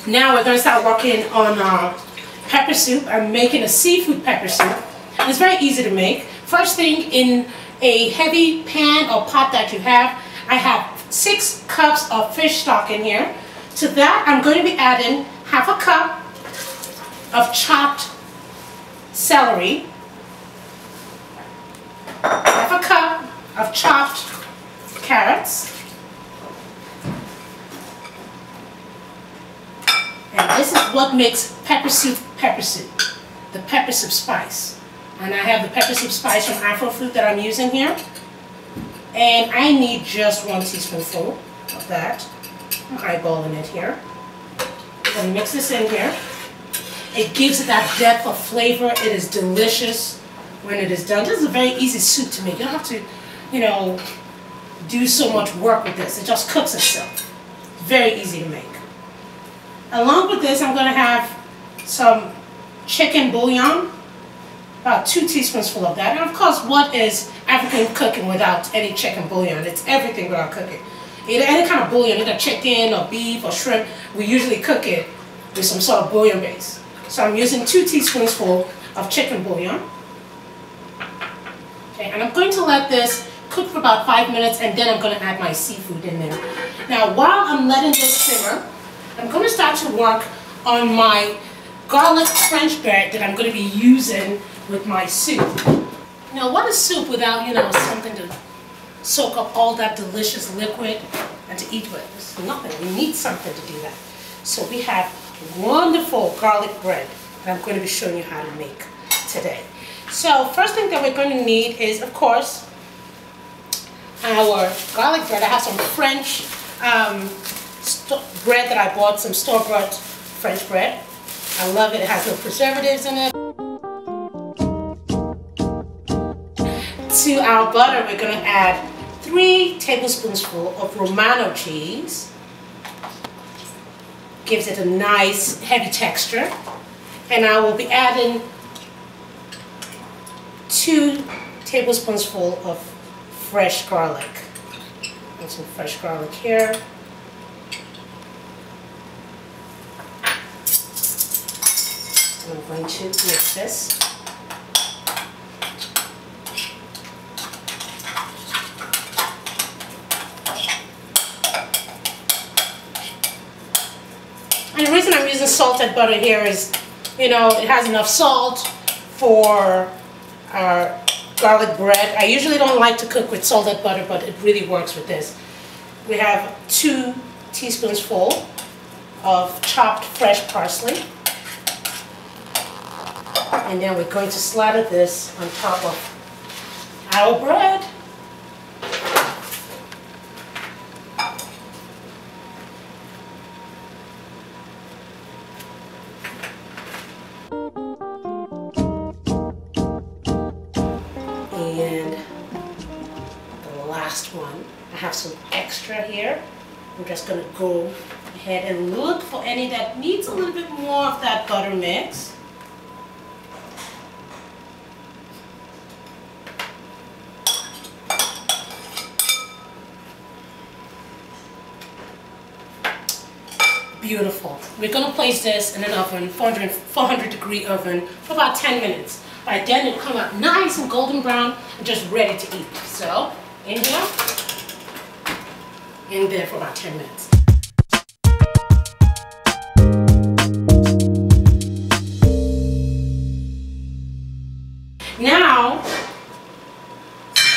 Now we're going to start working on our pepper soup. I'm making a seafood pepper soup. And it's very easy to make. First thing, in a heavy pan or pot that you have, I have 6 cups of fish stock in here. To that, I'm going to be adding half a cup of chopped celery, half a cup of chopped carrots, and this is what makes pepper soup, the pepper soup spice. And I have the pepper soup spice from Afrofruit that I'm using here. And I need just 1 teaspoonful of that. I'm eyeballing it here. I'm going to mix this in here. It gives it that depth of flavor. It is delicious when it is done. This is a very easy soup to make. You don't have to, do so much work with this. It just cooks itself. Very easy to make. Along with this, I'm going to have some chicken bouillon. About 2 teaspoonsful of that. And of course, what is African cooking without any chicken bouillon? It's everything without cooking. Either any kind of bouillon, either chicken or beef or shrimp, we usually cook it with some sort of bouillon base. So I'm using 2 teaspoonsful of chicken bouillon. Okay, and I'm going to let this cook for about 5 minutes, and then I'm going to add my seafood in there. Now, while I'm letting this simmer, I'm going to start to work on my garlic French bread that I'm going to be using with my soup. Now, what is soup without, something to soak up all that delicious liquid and to eat with? It's nothing. We need something to do that. So we have wonderful garlic bread that I'm going to be showing you how to make today. So first thing that we're going to need is, of course, our garlic bread. I have some French bread that I bought, some store-bought French bread. I love it. It has no preservatives in it. To our butter, we're going to add 3 tablespoonsful of Romano cheese. Gives it a nice heavy texture. And I will be adding 2 tablespoonsful of fresh garlic. And some fresh garlic here. I'm going to mix this. And the reason I'm using salted butter here is, it has enough salt for our garlic bread. I usually don't like to cook with salted butter, but it really works with this. We have 2 teaspoonsful of chopped fresh parsley. And then we're going to slather this on top of our bread. And the last one, I have some extra here. I'm just going to go ahead and look for any that needs a little bit more of that butter mix. Beautiful. We're going to place this in an oven, 400 degree oven, for about 10 minutes. By then it'll come out nice and golden brown and just ready to eat. So, in here, in there for about 10 minutes. Now,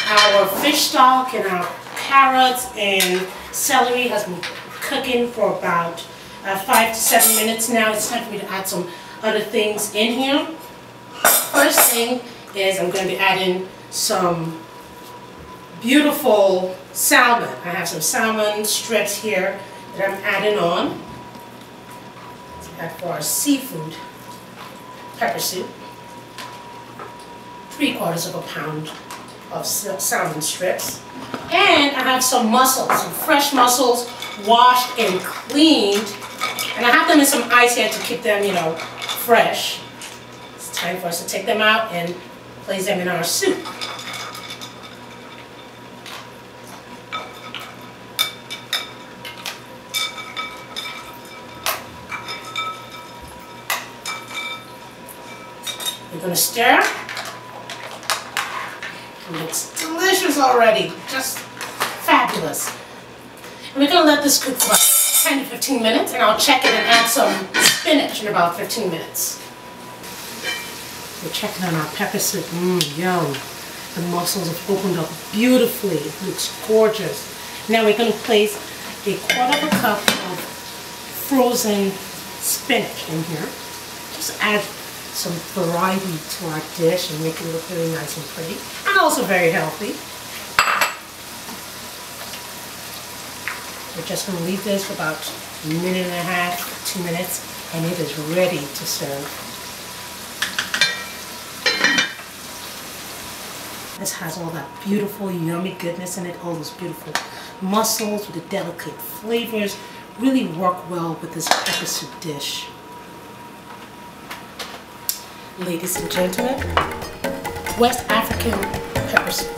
our fish stock and our carrots and celery has been cooking for about 5 to 7 minutes now. It's time for me to add some other things in here. First thing is I'm going to be adding some beautiful salmon. I have some salmon strips here that I'm adding on. Let's add for our seafood pepper soup. 3/4 pound of salmon strips. And I have some mussels, some fresh mussels, washed and cleaned. And I have them in some ice here to keep them, fresh. It's time for us to take them out and place them in our soup. We're going to stir. It looks delicious already, just fabulous. And we're going to let this cook for about 10 to 15 minutes, and I'll check it and add some spinach in about 15 minutes. We're checking on our pepper soup. Yum. The mussels have opened up beautifully. It looks gorgeous. Now we're going to place a 1/4 cup of frozen spinach in here. Just add some variety to our dish and make it look really nice and pretty. And also very healthy. We're just going to leave this for about 1.5 minutes, 2 minutes, and it is ready to serve. This has all that beautiful, yummy goodness in it, all those beautiful mussels with the delicate flavors. Really work well with this pepper soup dish. Ladies and gentlemen, West African pepper soup.